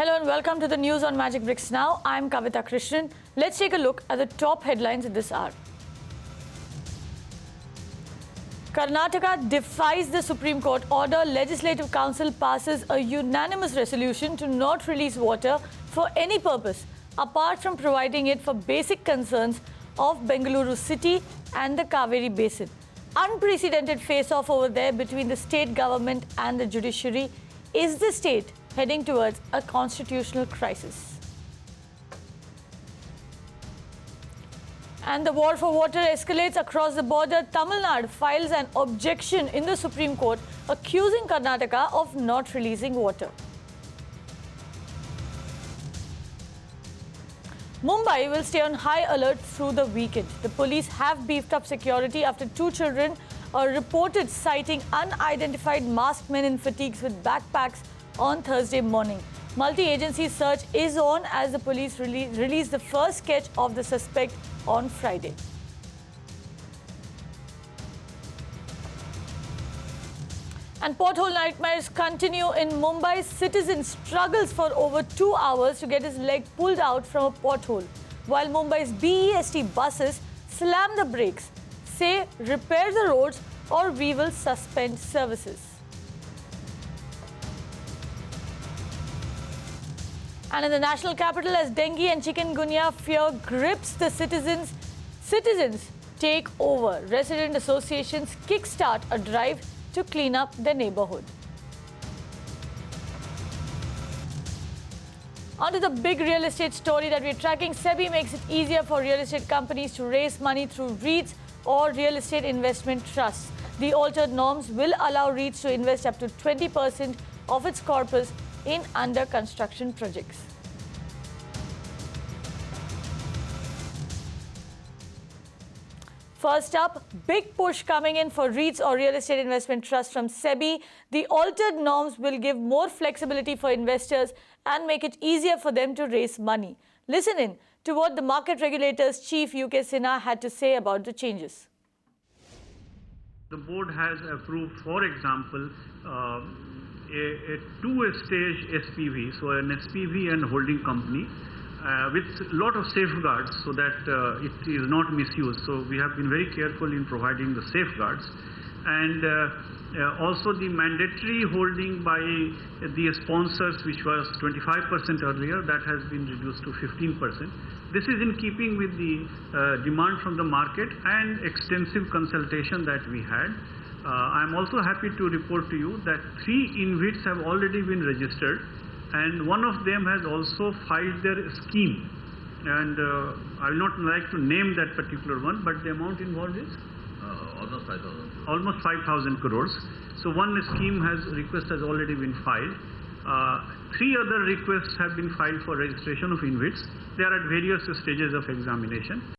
Hello and welcome to the news on Magic Bricks Now. I'm Kavita Krishnan. Let's take a look at the top headlines at this hour. Karnataka defies the Supreme Court order. Legislative Council passes a unanimous resolution to not release water for any purpose apart from providing it for basic concerns of Bengaluru city and the Kaveri Basin. Unprecedented face-off over there between the state government and the judiciary. Is the state heading towards a constitutional crisis? And the war for water escalates across the border. Tamil Nadu files an objection in the Supreme Court accusing Karnataka of not releasing water. Mumbai will stay on high alert through the weekend. The police have beefed up security after two children are reported sighting unidentified masked men in fatigues with backpacks on Thursday morning. Multi-agency search is on as the police released the first sketch of the suspect on Friday. And pothole nightmares continue in Mumbai. Citizen struggles for over 2 hours to get his leg pulled out from a pothole, while Mumbai's BEST buses slam the brakes, say repair the roads or we will suspend services. And in the national capital, as dengue and chikungunya fear grips the citizens take over. Resident associations kickstart a drive to clean up their neighborhood. On to the big real estate story that we're tracking. SEBI makes it easier for real estate companies to raise money through REITs or real estate investment trusts. The altered norms will allow REITs to invest up to 20% of its corpus in under construction projects. First up, big push coming in for REITs or real estate investment trusts from SEBI. The altered norms will give more flexibility for investors and make it easier for them to raise money. Listen in to what the market regulator's chief UK Sinha had to say about the changes. The board has approved, for example, a two-stage SPV, so an SPV and holding company with a lot of safeguards so that it is not misused. So we have been very careful in providing the safeguards. And also the mandatory holding by the sponsors, which was 25% earlier, that has been reduced to 15%. This is in keeping with the demand from the market and extensive consultation that we had. I'm also happy to report to you that 3 InvITs have already been registered, and one of them has also filed their scheme. And I will not like to name that particular one, but the amount involved is almost 5,000. Almost 5,000 crores. So one request has already been filed. 3 other requests have been filed for registration of InvITs. They are at various stages of examination.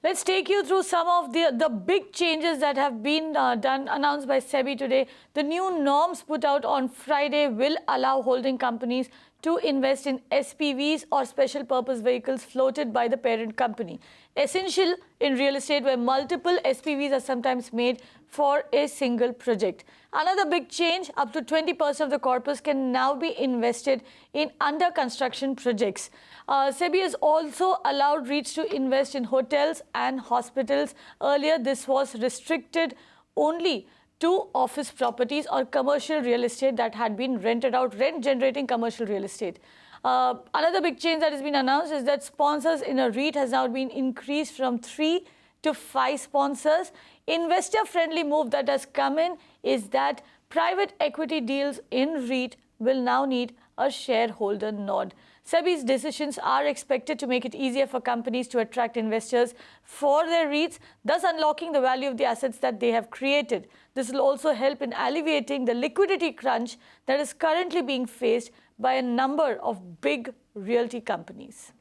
Let's take you through some of the big changes that have been announced by SEBI today. The new norms put out on Friday will allow holding companies to invest in SPVs or special purpose vehicles floated by the parent company. Essential in real estate where multiple SPVs are sometimes made for a single project. Another big change, up to 20% of the corpus can now be invested in under construction projects. SEBI has also allowed REITs to invest in hotels and hospitals. Earlier, this was restricted only to office properties or commercial real estate that had been rented out, rent-generating commercial real estate. Another big change that has been announced is that sponsors in a REIT has now been increased from 3 to 5 sponsors. Investor-friendly move that has come in is that private equity deals in REIT will now need a shareholder nod. SEBI's decisions are expected to make it easier for companies to attract investors for their REITs, thus unlocking the value of the assets that they have created. This will also help in alleviating the liquidity crunch that is currently being faced by a number of big realty companies.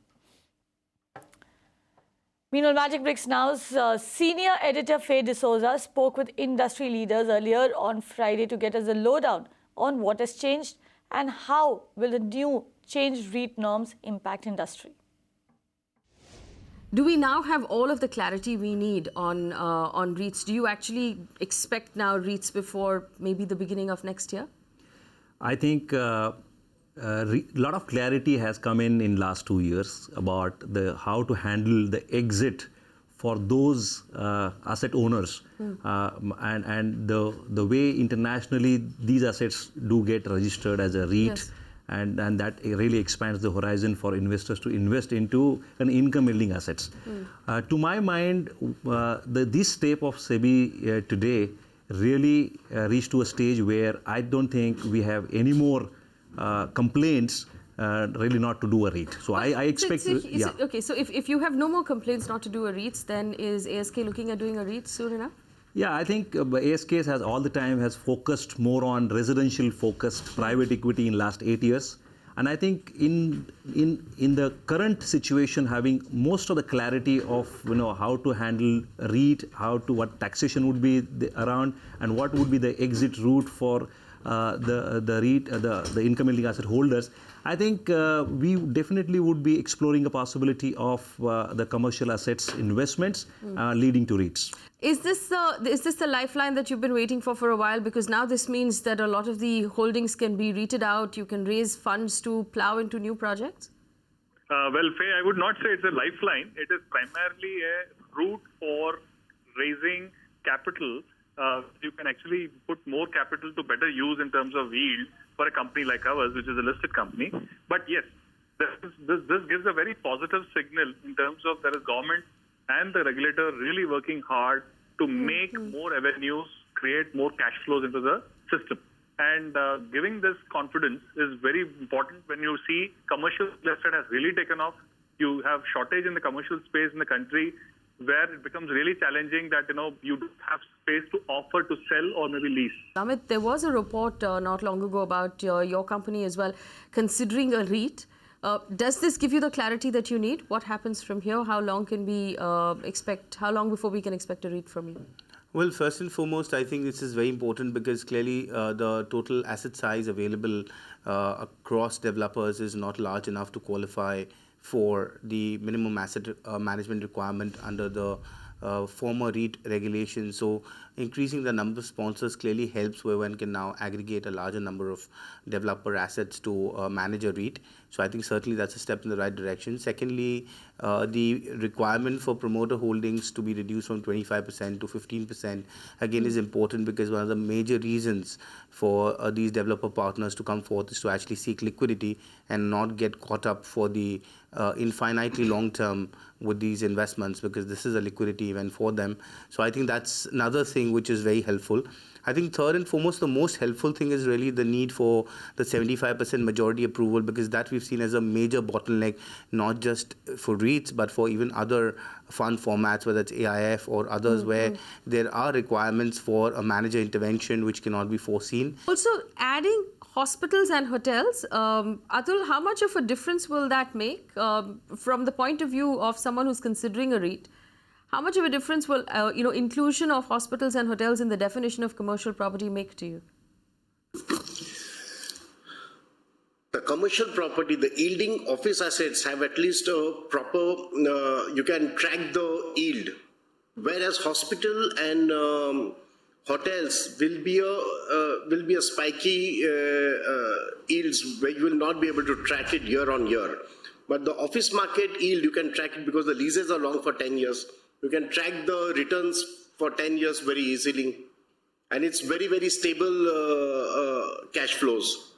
Meanwhile, Magic Bricks Now's senior editor Faye D'Souza spoke with industry leaders earlier on Friday to get us a lowdown on what has changed and how will the new changed REIT norms impact industry. Do we now have all of the clarity we need on REITs? Do you actually expect now REITs before maybe the beginning of next year? I think lot of clarity has come in last 2 years about how to handle the exit for those asset owners, and the way internationally these assets do get registered as a REIT. Yes. And that really expands the horizon for investors to invest into an income-yielding assets. To my mind, this step of SEBI today really reached to a stage where I don't think we have any more complaints really not to do a REIT. So I expect... Okay, so if you have no more complaints not to do a REITs, then is ASK looking at doing a REIT soon enough? Yeah, I think ASK has all the time has focused more on residential focused private equity in last 8 years. And I think in the current situation, having most of the clarity of how to handle REIT, what taxation would be around, and what would be the exit route for the REIT, the income yielding asset holders, I think we definitely would be exploring a possibility of the commercial assets investments leading to REITs. Is this the lifeline that you've been waiting for a while? Because now this means that a lot of the holdings can be REITed out. You can raise funds to plow into new projects? Well, Faye, I would not say it's a lifeline. It is primarily a route for raising capital. You can actually put more capital to better use in terms of yield for a company like ours, which is a listed company. But yes, this gives a very positive signal in terms of there is government and the regulator really working hard to make more avenues, create more cash flows into the system. And giving this confidence is very important when you see commercial real estate has really taken off. You have shortage in the commercial space in the country where it becomes really challenging that, you don't have space to offer to sell or maybe lease. Amit, there was a report not long ago about your company as well considering a REIT. Does this give you the clarity that you need? What happens from here? How long can we how long before we can expect a REIT from you? Well, first and foremost, I think this is very important because clearly the total asset size available across developers is not large enough to qualify for the minimum asset management requirement under the former REIT regulations. So increasing the number of sponsors clearly helps where one can now aggregate a larger number of developer assets to manage a REIT. So I think certainly that's a step in the right direction. Secondly, the requirement for promoter holdings to be reduced from 25% to 15% again is important because one of the major reasons for these developer partners to come forth is to actually seek liquidity and not get caught up for the infinitely long term with these investments, because this is a liquidity event for them. So I think that's another thing which is very helpful. I think third and foremost, the most helpful thing is really the need for the 75% majority approval, because that we've seen as a major bottleneck, not just for REITs, but for even other fund formats, whether it's AIF or others, where there are requirements for a manager intervention which cannot be foreseen. Also, adding hospitals and hotels, Atul, how much of a difference will that make from the point of view of someone who's considering a REIT? How much of a difference will inclusion of hospitals and hotels in the definition of commercial property make to you? The commercial property, the yielding office assets have at least a proper, you can track the yield. Whereas hospital and hotels will be a spiky yields where you will not be able to track it year on year. But the office market yield, you can track it because the leases are long for 10 years. You can track the returns for 10 years very easily. And it's very, very stable cash flows.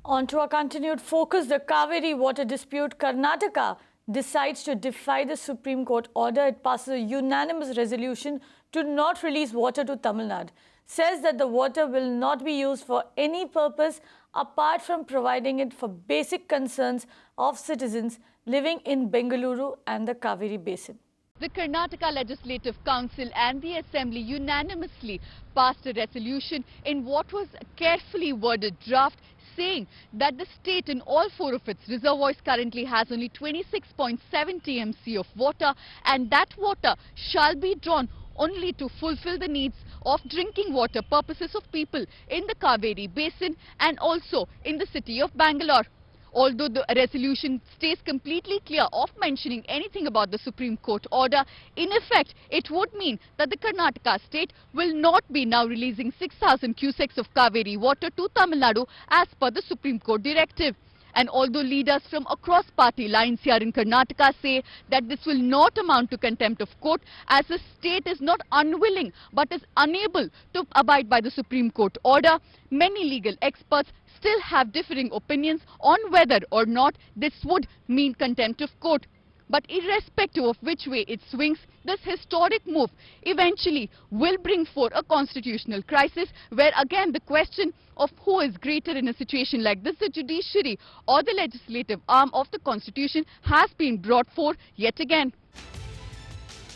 On to our continued focus, the Kaveri water dispute. Karnataka decides to defy the Supreme Court order. It passes a unanimous resolution to not release water to Tamil Nadu. Says that the water will not be used for any purpose apart from providing it for basic concerns of citizens living in Bengaluru and the Kaveri Basin. The Karnataka Legislative Council and the Assembly unanimously passed a resolution in what was a carefully worded draft saying that the state in all four of its reservoirs currently has only 26.7 TMC of water, and that water shall be drawn only to fulfill the needs of drinking water purposes of people in the Kaveri Basin and also in the city of Bangalore. Although the resolution stays completely clear of mentioning anything about the Supreme Court order, in effect, it would mean that the Karnataka state will not be now releasing 6,000 cusecs of Kaveri water to Tamil Nadu as per the Supreme Court directive. And although leaders from across party lines here in Karnataka say that this will not amount to contempt of court, as the state is not unwilling but is unable to abide by the Supreme Court order, many legal experts still have differing opinions on whether or not this would mean contempt of court. But irrespective of which way it swings, this historic move eventually will bring forth a constitutional crisis where again the question of who is greater in a situation like this, the judiciary or the legislative arm of the constitution, has been brought forth yet again.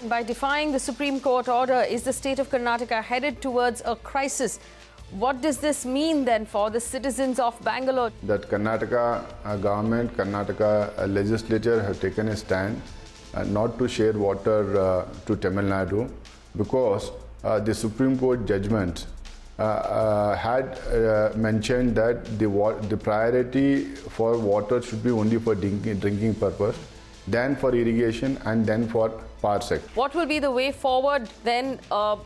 By defying the Supreme Court order, is the state of Karnataka headed towards a crisis? What does this mean then for the citizens of Bangalore? That Karnataka government, Karnataka legislature have taken a stand not to share water to Tamil Nadu because the Supreme Court judgment had mentioned that the priority for water should be only for drinking purpose, then for irrigation and then for power sector. What will be the way forward then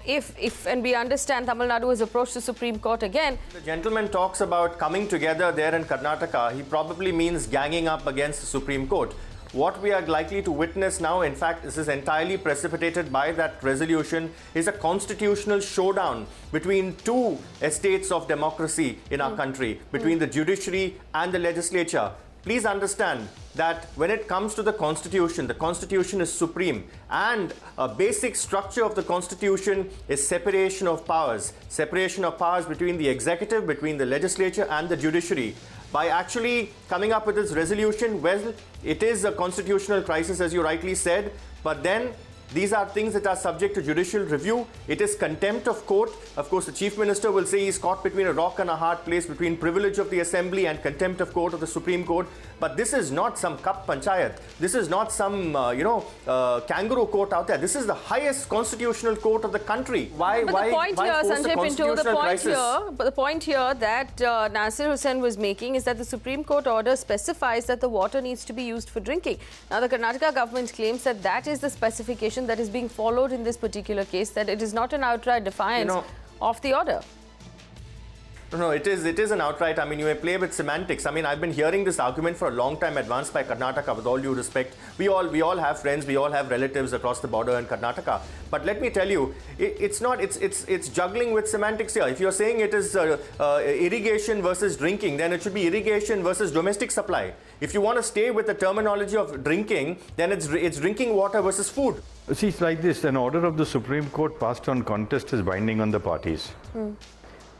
if and we understand Tamil Nadu has approached the Supreme Court again? The gentleman talks about coming together there in Karnataka. He probably means ganging up against the Supreme Court. What we are likely to witness now, in fact, this is entirely precipitated by that resolution, is a constitutional showdown between two estates of democracy in our country, between the judiciary and the legislature. Please understand that when it comes to the Constitution is supreme, and a basic structure of the Constitution is separation of powers between the executive, between the legislature and the judiciary. By actually coming up with this resolution, well, it is a constitutional crisis, as you rightly said, but then these are things that are subject to judicial review. It is contempt of court. Of course, the Chief Minister will say he's caught between a rock and a hard place, between privilege of the Assembly and contempt of court of the Supreme Court. But this is not some Cup Panchayat. This is not some, kangaroo court out there. This is the highest constitutional court of the country. Why But the point here, Sanjay Pinto, the point here that Nasir Hussain was making is that the Supreme Court order specifies that the water needs to be used for drinking. Now, the Karnataka government claims that that is the specification that is being followed in this particular case, that it is not an outright defiance of the order. No, it is an outright. I mean, you may play with semantics. I mean, I've been hearing this argument for a long time advanced by Karnataka, with all due respect. We all have friends, we all have relatives across the border in Karnataka. But let me tell you, it's juggling with semantics here. If you're saying it is irrigation versus drinking, then it should be irrigation versus domestic supply. If you want to stay with the terminology of drinking, then it's drinking water versus food. See, it's like this. An order of the Supreme Court passed on contest is binding on the parties.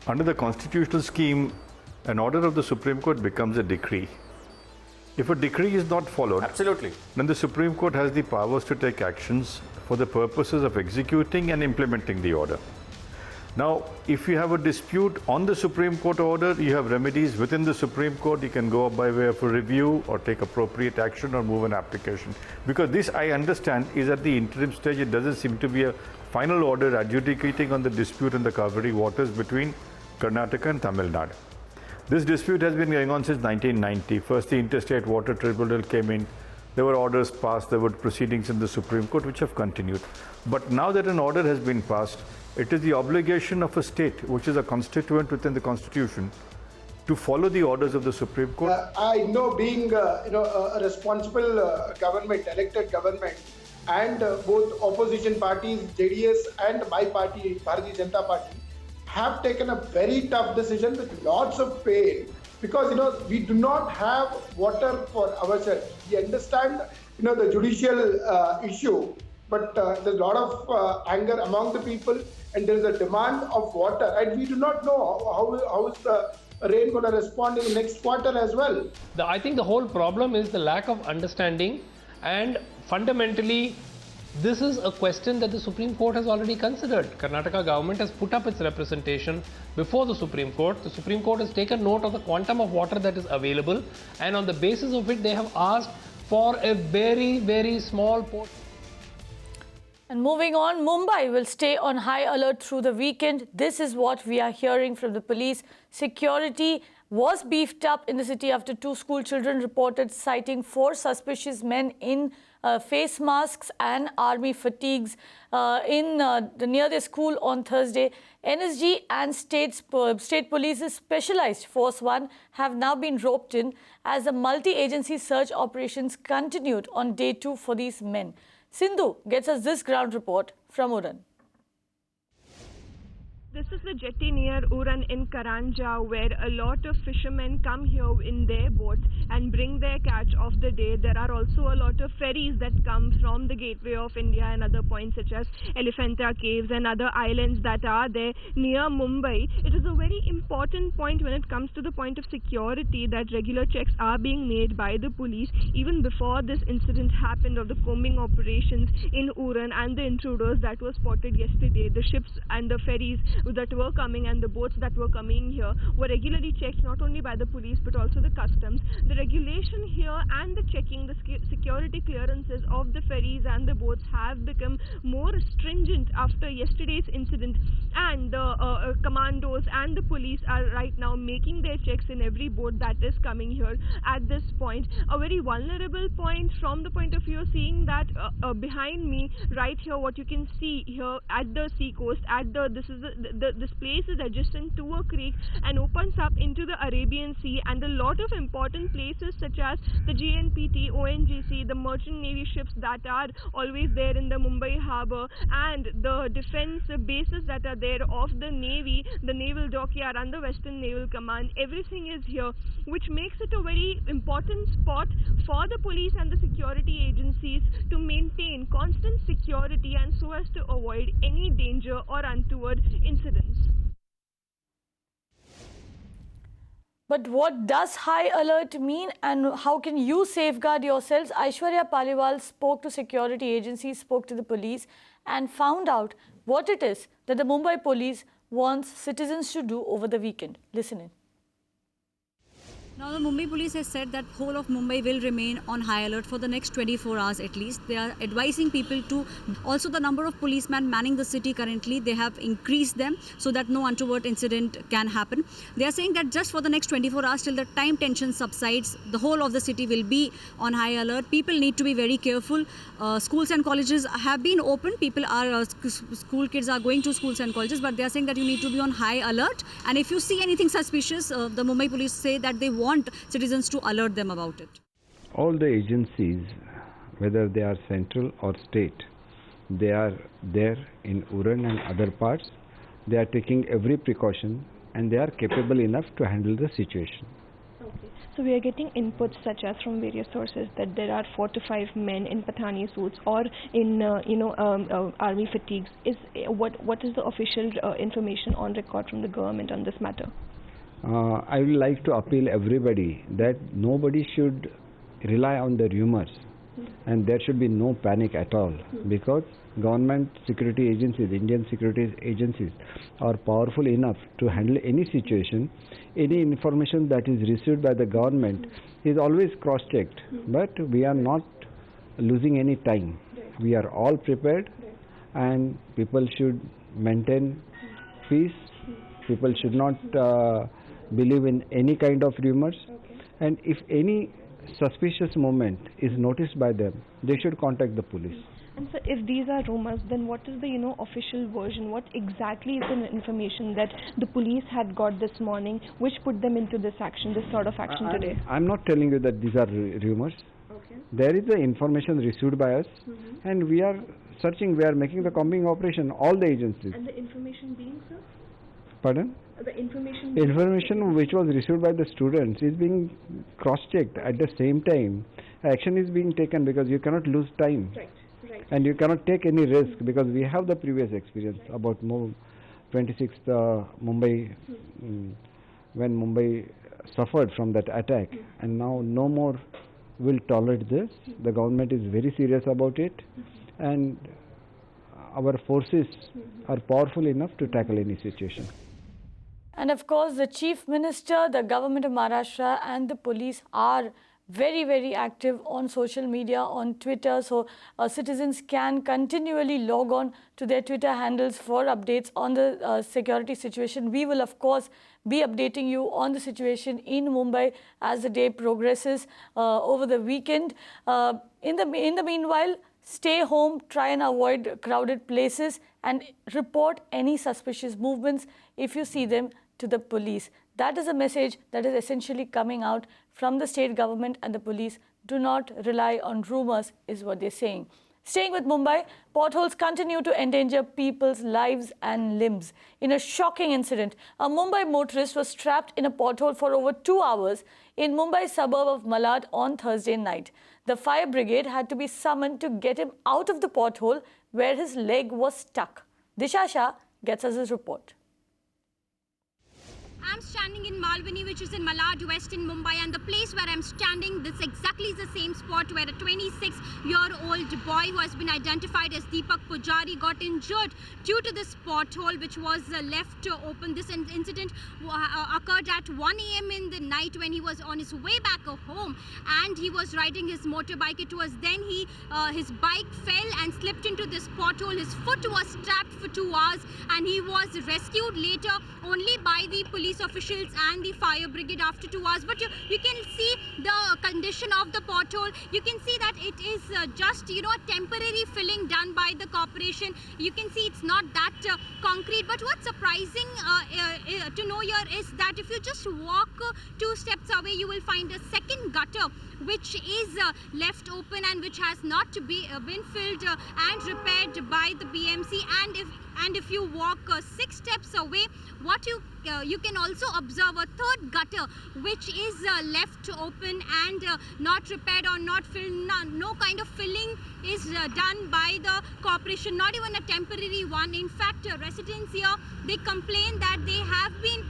Under the constitutional scheme, an order of the Supreme Court becomes a decree. If a decree is not followed, absolutely, then the Supreme Court has the powers to take actions for the purposes of executing and implementing the order. Now, if you have a dispute on the Supreme Court order, you have remedies within the Supreme Court. You can go up by way of a review or take appropriate action or move an application. Because this, I understand, is at the interim stage. It doesn't seem to be a final order adjudicating on the dispute in the Kaveri waters between Karnataka and Tamil Nadu. This dispute has been going on since 1990. First, the Interstate Water Tribunal came in. There were orders passed. There were proceedings in the Supreme Court which have continued. But now that an order has been passed, it is the obligation of a state, which is a constituent within the Constitution, to follow the orders of the Supreme Court. I know, being a responsible government, elected government, and both opposition parties, JDS and my party, Bharatiya Janata Party, have taken a very tough decision with lots of pain, because we do not have water for ourselves. We understand the judicial issue, but there's a lot of anger among the people, and there is a demand of water, and we do not know how is the rain going to respond in the next quarter as well. I think the whole problem is the lack of understanding, and fundamentally this is a question that the Supreme Court has already considered. Karnataka government has put up its representation before the Supreme Court. The Supreme Court has taken note of the quantum of water that is available, and on the basis of it they have asked for a very, very small portion. And moving on, Mumbai will stay on high alert through the weekend. This is what we are hearing from the police. Security was beefed up in the city after 2 school children reported sighting 4 suspicious men in face masks and army fatigues near their school on Thursday. NSG and State Police's Specialized Force 1 have now been roped in as the multi-agency search operations continued on day 2 for these men. Sindhu gets us this ground report from Uran. This is the jetty near Uran in Karanja, where a lot of fishermen come here in their boats and bring their catch of the day. There are also a lot of ferries that come from the gateway of India and other points such as Elephanta Caves and other islands that are there near Mumbai. It is a very important point when it comes to the point of security that regular checks are being made by the police even before this incident happened of the combing operations in Uran and the intruders that were spotted yesterday. The ships and the ferries that were coming and the boats that were coming here were regularly checked not only by the police but also the customs. The regulation here and the checking, the security clearances of the ferries and the boats have become more stringent after yesterday's incident, and the commandos and the police are right now making their checks in every boat that is coming here at this point. A very vulnerable point from the point of view seeing that behind me right here, what you can see here at the sea coast, at this place is adjacent to a creek and opens up into the Arabian Sea, and a lot of important places such as the GNPT, ONGC, the merchant navy ships that are always there in the Mumbai harbour, and the defence bases that are there of the Navy, the Naval Dockyard and the Western Naval Command, everything is here, which makes it a very important spot for the police and the security agencies to maintain constant security and so as to avoid any danger or untoward incidents. But what does high alert mean and how can you safeguard yourselves? Aishwarya Paliwal spoke to security agencies, spoke to the police and found out what it is that the Mumbai police wants citizens to do over the weekend. Listen in. Now, the Mumbai police has said that whole of Mumbai will remain on high alert for the next 24 hours at least. They are advising people to, also the number of policemen manning the city currently, they have increased them so that no untoward incident can happen. They are saying that just for the next 24 hours till the time tension subsides, the whole of the city will be on high alert. People need to be very careful. Schools and colleges have been open. People are, school kids are going to schools and colleges, but they are saying that you need to be on high alert. And if you see anything suspicious, the Mumbai police say that they want citizens to alert them about it. All the agencies, whether they are central or state, they are there in Uran and other parts. They are taking every precaution and they are capable enough to handle the situation. Okay. So we are getting inputs such as from various sources that there are 4 to 5 men in Pathani suits or in army fatigues. What is the official information on record from the government on this matter? I would like to appeal everybody that nobody should rely on the rumors and there should be no panic at all because government security agencies, Indian security agencies are powerful enough to handle any situation. Any information that is received by the government is always cross-checked, but we are not losing any time. We are all prepared and people should maintain peace. People should not believe in any kind of rumors, and if any suspicious moment is noticed by them, they should contact the police. And so if these are rumors, then what is the official version? What exactly is the information that the police had got this morning which put them into this action, this sort of action today? I'm not telling you that these are rumors. Okay. There is the information received by us and we are searching, we are making the combing operation, all the agencies. And the information being, sir? Pardon? The information which was received by the students is being cross-checked. At the same time, action is being taken because you cannot lose time. Right. And you cannot take any risk because we have the previous experience about 26th Mumbai, when Mumbai suffered from that attack. And now no more will tolerate this. The government is very serious about it. And our forces are powerful enough to tackle any situation. And of course, the Chief Minister, the government of Maharashtra and the police are very, very active on social media, on Twitter. So citizens can continually log on to their Twitter handles for updates on the security situation. We will, of course, be updating you on the situation in Mumbai as the day progresses over the weekend. In the meanwhile, stay home, try and avoid crowded places, and report any suspicious movements if you see them to the police. That is a message that is essentially coming out from the state government and the police. Do not rely on rumors, is what they're saying. Staying with Mumbai, potholes continue to endanger people's lives and limbs. In a shocking incident, a Mumbai motorist was trapped in a pothole for over 2 hours in Mumbai's suburb of Malad on Thursday night. The fire brigade had to be summoned to get him out of the pothole where his leg was stuck. Disha Shah gets us his report. I'm standing in Malvani, which is in Malad West in Mumbai, and the place where I'm standing, this exactly is the same spot where a 26-year-old boy who has been identified as Deepak Pujari got injured due to this pothole which was left open. This incident occurred at 1 a.m. in the night when he was on his way back home and he was riding his motorbike. It was then his bike fell and slipped into this pothole. His foot was trapped for 2 hours and he was rescued later only by the police officials and the fire brigade after 2 hours. But you can see the condition of the pothole. You can see that it is just a temporary filling done by the corporation. You can see it's not that concrete. But what's surprising to know here is that if you just walk 2 steps away, you will find a second gutter which is left open and which has not been filled and repaired by the BMC. And if you walk 6 steps away, what you can also observe a third gutter which is left open and not repaired or not filled. No kind of filling is done by the corporation, not even a temporary one. In fact, residents here, they complain that they have been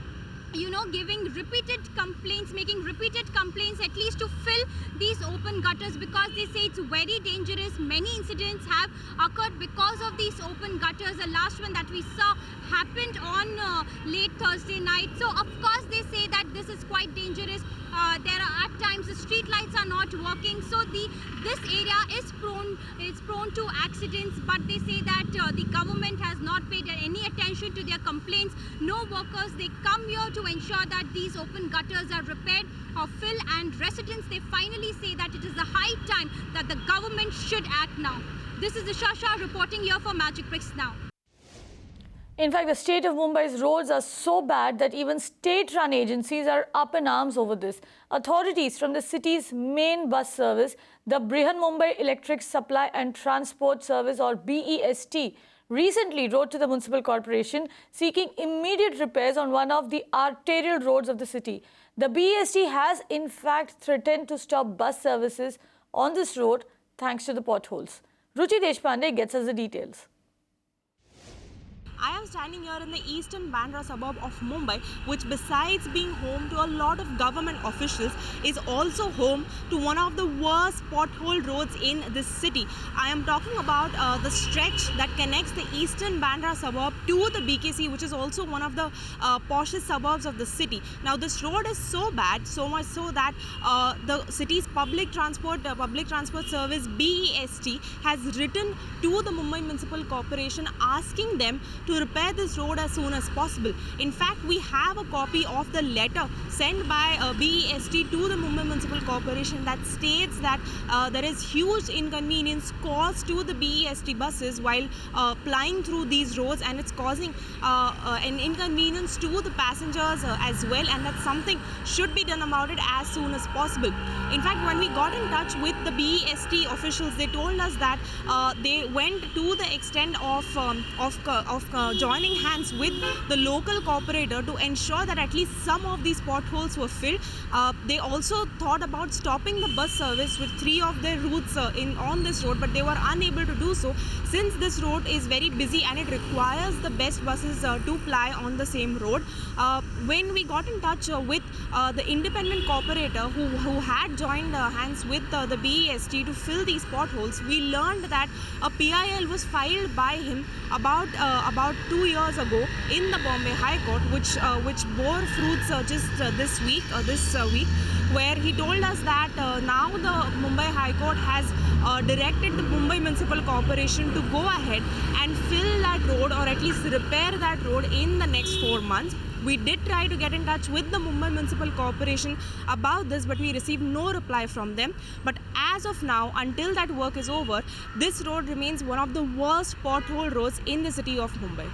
making repeated complaints at least to fill these open gutters, because they say it's very dangerous. Many incidents have occurred because of these open gutters. The last one that we saw happened on late Thursday night. So of course they say that this is quite dangerous. There are at times the street lights are not working, so this area is prone to accidents. But they say that the government has not paid any attention to their complaints. No workers, they come here to ensure that these open gutters are repaired or filled, and residents, they finally say that it is the high time that the government should act now. This is Disha Shah reporting here for Magic Bricks Now. In fact, the state of Mumbai's roads are so bad that even state-run agencies are up in arms over this. Authorities from the city's main bus service, the Brihan Mumbai Electric Supply and Transport Service, or BEST, recently wrote to the municipal corporation seeking immediate repairs on one of the arterial roads of the city. The BEST has in fact threatened to stop bus services on this road thanks to the potholes. Ruchi Deshpande gets us the details. I am standing here in the eastern Bandra suburb of Mumbai, which besides being home to a lot of government officials, is also home to one of the worst pothole roads in this city. I am talking about the stretch that connects the eastern Bandra suburb to the BKC, which is also one of the poshest suburbs of the city. Now this road is so bad, so much so that the city's public transport service BEST has written to the Mumbai Municipal Corporation asking them to repair this road as soon as possible. In fact, we have a copy of the letter sent by BEST to the Mumbai Municipal Corporation that states that there is huge inconvenience caused to the BEST buses while plying through these roads, and it's causing an inconvenience to the passengers as well, and that something should be done about it as soon as possible. In fact, when we got in touch with the BEST officials, they told us that they went to the extent of joining hands with the local corporator to ensure that at least some of these potholes were filled. They also thought about stopping the bus service with 3 of their routes on this road, but they were unable to do so since this road is very busy and it requires the best buses to ply on the same road. When we got in touch with the independent corporator who had joined hands with the BEST to fill these potholes, we learned that a PIL was filed by him about about 2 years ago in the Bombay High Court, which bore fruits just this week, where he told us that now the Mumbai High Court has directed the Mumbai Municipal Corporation to go ahead and fill that road, or at least repair that road in the next 4 months. We did try to get in touch with the Mumbai Municipal Corporation about this, but we received no reply from them. But as of now, until that work is over, this road remains one of the worst pothole roads in the city of Mumbai.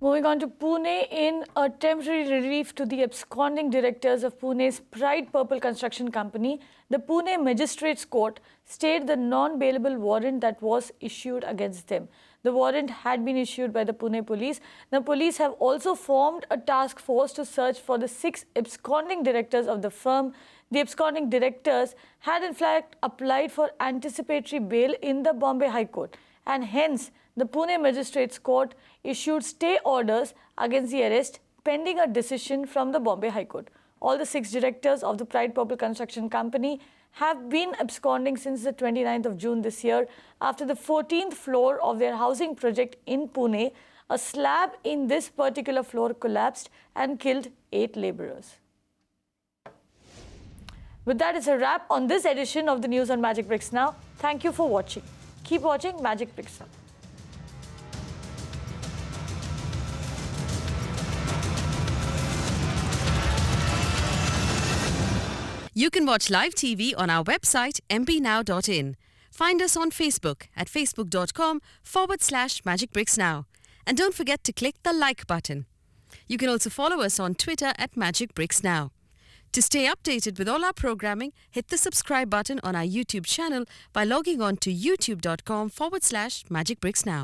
Moving on to Pune, in a temporary relief to the absconding directors of Pune's Pride Purple Construction Company, the Pune Magistrates Court stayed the non-bailable warrant that was issued against them. The warrant had been issued by the Pune police. The police have also formed a task force to search for the 6 absconding directors of the firm. The absconding directors had in fact applied for anticipatory bail in the Bombay High Court, and hence the Pune Magistrates Court issued stay orders against the arrest pending a decision from the Bombay High Court. All the 6 directors of the Pride Purple Construction Company have been absconding since the 29th of June this year after the 14th floor of their housing project in Pune. A slab in this particular floor collapsed and killed 8 labourers. With that, it's a wrap on this edition of the News on Magic Bricks Now. Thank you for watching. Keep watching Magic Bricks Now. You can watch live TV on our website mpnow.in. Find us on Facebook at facebook.com/magicbricksnow. And don't forget to click the like button. You can also follow us on Twitter at Magic Bricks Now. To stay updated with all our programming, hit the subscribe button on our YouTube channel by logging on to youtube.com/magicbricksnow.